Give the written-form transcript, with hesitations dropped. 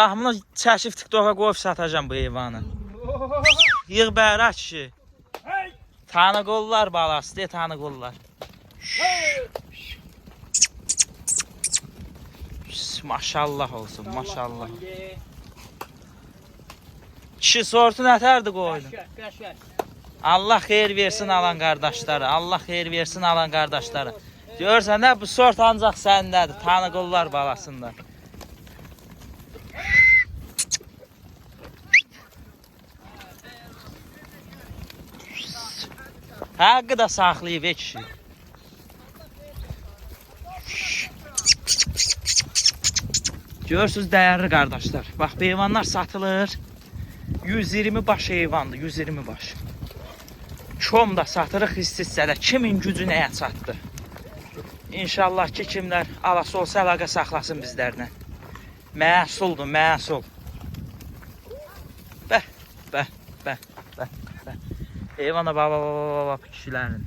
Ahımını çəkib TikToka qoyub satacağım bu heyvanı. Yığ bəra kişi. Tanı qollar balası, de tanı qollar. Maşallah olsun, maşallah. Kişi sortu nətərdir qoyun? Allah xeyir versin alan qardaşları. Allah xeyir versin alan qardaşları. Görürsən də bu sort ancaq səndədir. Tanı qollar balasında. Haqqı da saxlayıb kişi. Görürsünüz dəyərli qardaşlar. Bax bu heyvanlar satılır. 120 baş heyvandır, 120 baş. Çom da satırıq hissədə. Kimin gücü nəyə çatdı? İnşallah ki, kimlər alası olsa əlaqə saxlasın bizlərlə. Məhsuldur, məhsul. Bəh, bəh, bəh, bəh, bəh. Heyvana baba kişilərin.